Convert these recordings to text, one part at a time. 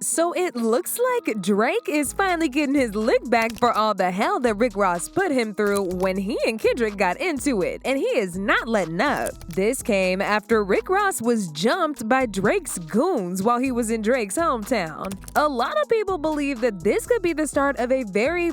So it looks like Drake is finally getting his lick back for all the hell that Rick Ross put him through when he and Kendrick got into it, and he is not letting up. This came after Rick Ross was jumped by Drake's goons while he was in Drake's hometown. A lot of people believe that this could be the start of a very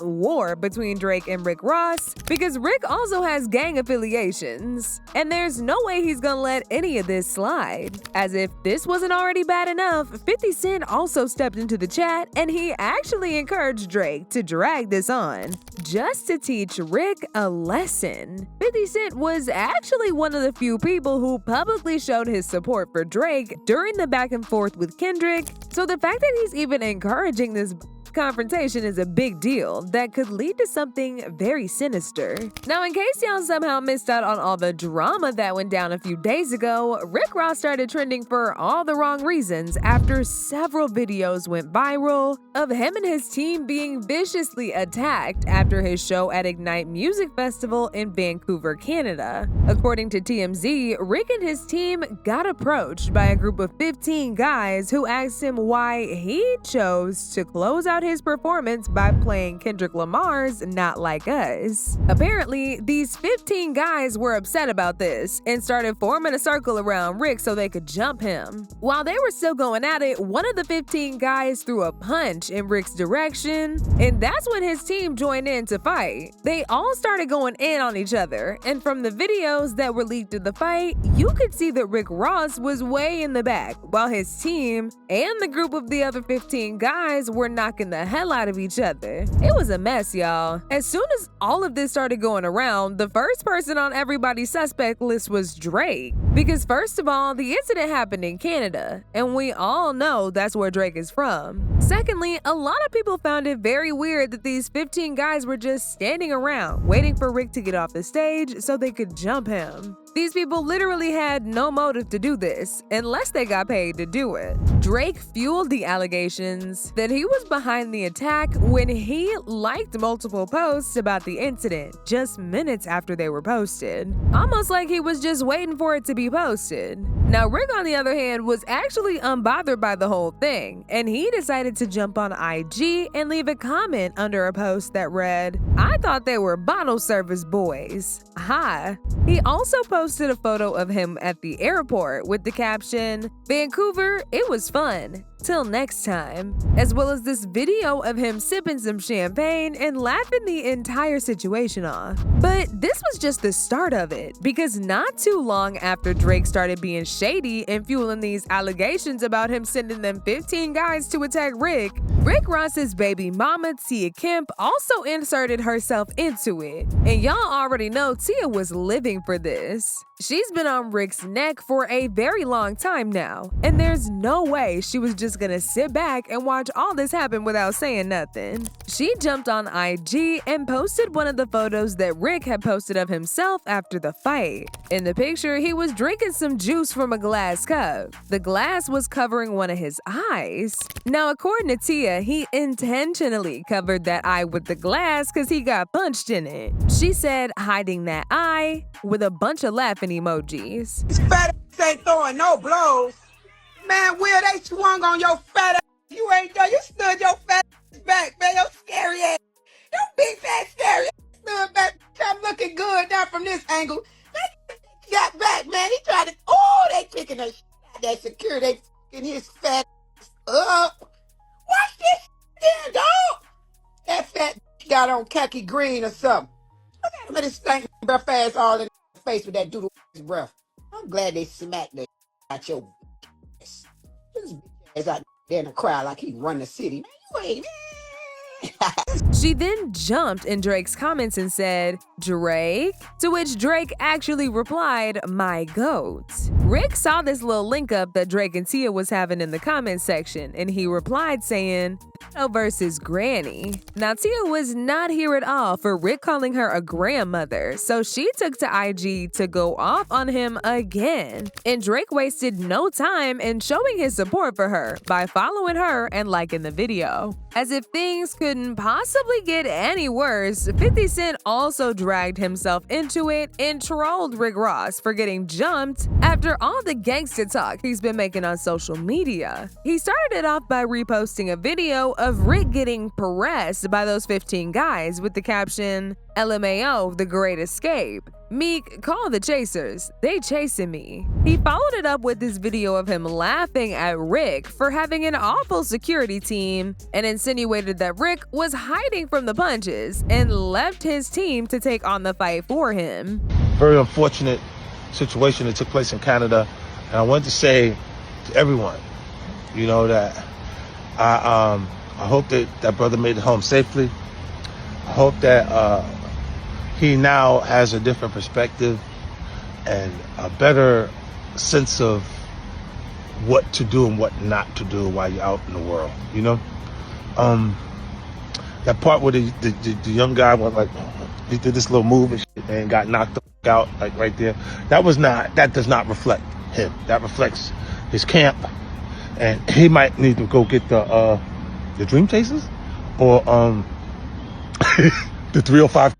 war between Drake and Rick Ross because Rick also has gang affiliations, and there's no way he's gonna let any of this slide. As if this wasn't already bad enough, 50 Cent also stepped into the chat and he actually encouraged Drake to drag this on just to teach Rick a lesson. 50 Cent was actually one of the few people who publicly showed his support for Drake during the back and forth with Kendrick, so the fact that he's even encouraging this confrontation is a big deal that could lead to something very sinister. Now, in case y'all somehow missed out on all the drama that went down a few days ago, Rick Ross started trending for all the wrong reasons after several videos went viral of him and his team being viciously attacked after his show at Ignite Music Festival in Vancouver, Canada. According to TMZ, Rick and his team got approached by a group of 15 guys who asked him why he chose to close out his performance by playing Kendrick Lamar's Not Like Us. Apparently, these 15 guys were upset about this and started forming a circle around Rick so they could jump him. While they were still going at it, one of the 15 guys threw a punch in Rick's direction, and that's when his team joined in to fight. They all started going in on each other, and from the videos that were leaked of the fight, you could see that Rick Ross was way in the back, while his team and the group of the other 15 guys were knocking the hell out of each other. It was a mess, y'all. As soon as all of this started going around, the first person on everybody's suspect list was Drake. Because first of all, the incident happened in Canada, and we all know that's where Drake is from. Secondly, a lot of people found it very weird that these 15 guys were just standing around, waiting for Rick to get off the stage so they could jump him. These people literally had no motive to do this, unless they got paid to do it. Drake fueled the allegations that he was behind the attack when he liked multiple posts about the incident just minutes after they were posted. Almost like he was just waiting for it to be posted. Now, Rick, on the other hand, was actually unbothered by the whole thing, and he decided to jump on IG and leave a comment under a post that read, "I thought they were bottle service boys. Ha." He also posted a photo of him at the airport with the caption, "Vancouver, it was fun. Till next time," as well as this video of him sipping some champagne and laughing the entire situation off. But this was just the start of it, because not too long after Drake started being shady and fueling these allegations about him sending them 15 guys to attack Rick Ross's baby mama, Tia Kemp, also inserted herself into it. And y'all already know Tia was living for this. She's been on Rick's neck for a very long time now, and there's no way she was just gonna sit back and watch all this happen without saying nothing. She jumped on IG and posted one of the photos that Rick had posted of himself after the fight. In the picture, he was drinking some juice from a glass cup. The glass was covering one of his eyes. Now, according to Tia, he intentionally covered that eye with the glass because he got punched in it. She said, hiding that eye with a bunch of laughing emojis. This fat ass ain't throwing no blows. Man, Will, they swung on your fat ass. You ain't done. You stood your fat ass back, man. Your scary ass. Your big fat scary ass stood back. I'm looking good now from this angle. They got back, man. He tried to. Oh, they kicking the shit out that security. They fucking his fat ass up. Watch this shit, dog. That fat got on khaki green or something. Look at him with his stank breath ass all in the face with that doodle breath. I'm glad they smacked the out your ass. This ass out there in the crowd like he run the city. Man, you ain't. She then jumped in Drake's comments and said, "Drake?" To which Drake actually replied, "My goat." Rick saw this little link up that Drake and Tia was having in the comments section, and he replied saying, versus Granny. Now, Tia was not here at all for Rick calling her a grandmother, so she took to IG to go off on him again. And Drake wasted no time in showing his support for her by following her and liking the video. As if things couldn't couldn't possibly get any worse, 50 Cent also dragged himself into it and trolled Rick Ross for getting jumped after all the gangsta talk he's been making on social media. He started it off by reposting a video of Rick getting pressed by those 15 guys with the caption, LMAO, the great escape. Meek, call the chasers. They chasing me. He followed it up with this video of him laughing at Rick for having an awful security team and insinuated that Rick was hiding from the punches and left his team to take on the fight for him. Very unfortunate situation that took place in Canada. And I wanted to say to everyone, you know, that I hope that that brother made it home safely. I hope that he now has a different perspective and a better sense of what to do and what not to do while you're out in the world, you know? That part where the young guy went like, he did this little move and shit and got knocked the fuck out, like right there. That does not reflect him. That reflects his camp. And he might need to go get the Dream Chasers or the 305.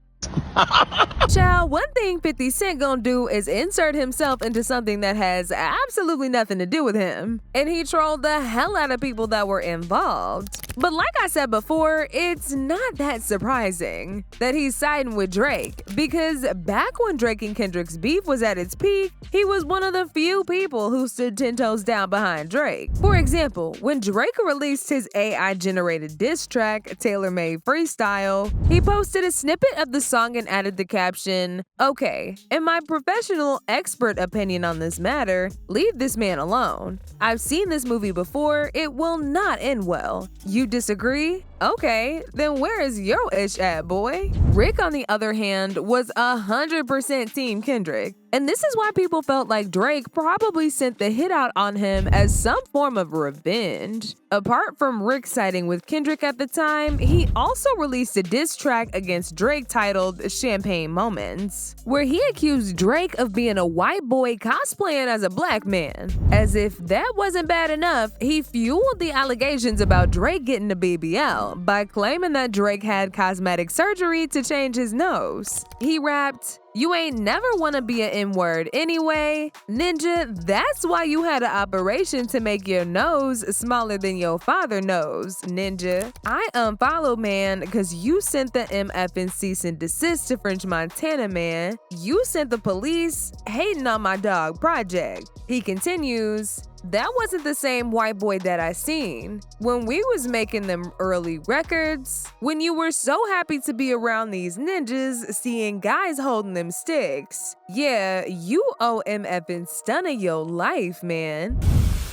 Child, one thing 50 Cent gonna do is insert himself into something that has absolutely nothing to do with him. And he trolled the hell out of people that were involved. But like I said before, it's not that surprising that he's siding with Drake, because back when Drake and Kendrick's beef was at its peak, he was one of the few people who stood 10 toes down behind Drake. For example, when Drake released his AI-generated diss track, Tailor-Made Freestyle, he posted a snippet of the song and added the caption, "Okay, in my professional expert opinion on this matter, leave this man alone. I've seen this movie before, it will not end well. You disagree? Okay, then where is your ish at, boy?" Rick, on the other hand, was 100% Team Kendrick. And this is why people felt like Drake probably sent the hit out on him as some form of revenge. Apart from Rick siding with Kendrick at the time, he also released a diss track against Drake titled Champagne Moments, where he accused Drake of being a white boy cosplaying as a black man. As if that wasn't bad enough, he fueled the allegations about Drake getting a BBL by claiming that Drake had cosmetic surgery to change his nose. He rapped, "You ain't never wanna be an N-word anyway. Ninja, that's why you had an operation to make your nose smaller than your father knows, Ninja. I unfollowed, man, cause you sent the MF and cease and desist to French Montana, man. You sent the police hating on my dog Project." He continues, "That wasn't the same white boy that I seen when we was making them early records, when you were so happy to be around these ninjas, seeing guys holding them sticks. Yeah, you owe MF and Stunner your life, man."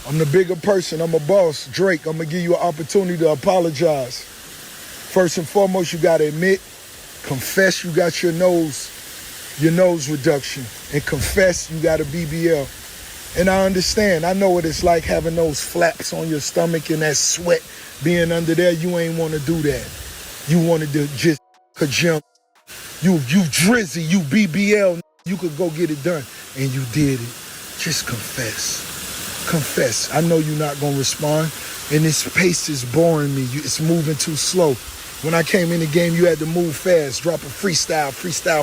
I'm the bigger person, I'm a boss. Drake, I'm gonna give you an opportunity to apologize. First and foremost, you gotta admit, confess you got your nose reduction, and confess you got a BBL. And I understand, I know what it's like having those flaps on your stomach and that sweat being under there. You ain't want to do that. You wanted to just jump. You drizzy, you BBL, you could go get it done. And you did it. Just confess. Confess. I know you're not going to respond. And this pace is boring me. It's moving too slow. When I came in the game, you had to move fast, drop a freestyle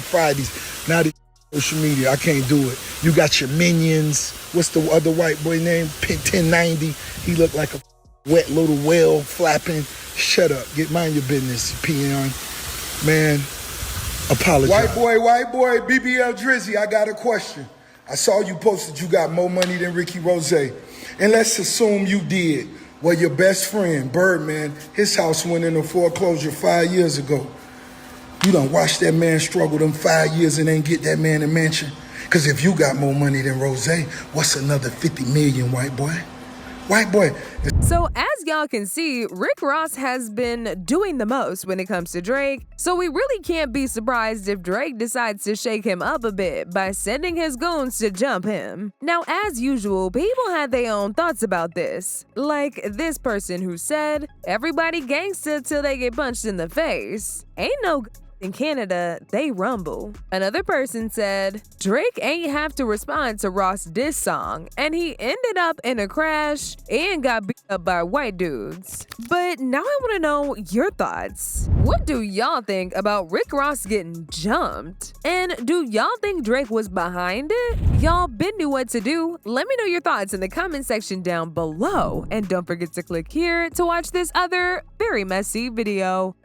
Fridays. Now this social media, I can't do it. You got your minions. What's the other white boy name? 1090. He looked like a wet little whale flapping. Shut up. Mind your business, peon. Man, apologize. White boy, BBL Drizzy, I got a question. I saw you posted you got more money than Ricky Rose. And let's assume you did. Well, your best friend, Birdman, his house went into foreclosure 5 years ago. You done watched that man struggle them 5 years and ain't get that man a mansion? Because if you got more money than Rose, what's another 50 million, white boy? White boy. So as y'all can see, Rick Ross has been doing the most when it comes to Drake, so we really can't be surprised if Drake decides to shake him up a bit by sending his goons to jump him. Now, as usual, people had their own thoughts about this. Like this person who said, "Everybody gangsta till they get punched in the face." Ain't no In Canada, they rumble. Another person said, Drake ain't have to respond to Ross' diss song, and he ended up in a crash and got beat up by white dudes. But now I want to know your thoughts. What do y'all think about Rick Ross getting jumped? And do y'all think Drake was behind it? Y'all been knew what to do. Let me know your thoughts in the comment section down below. And don't forget to click here to watch this other very messy video.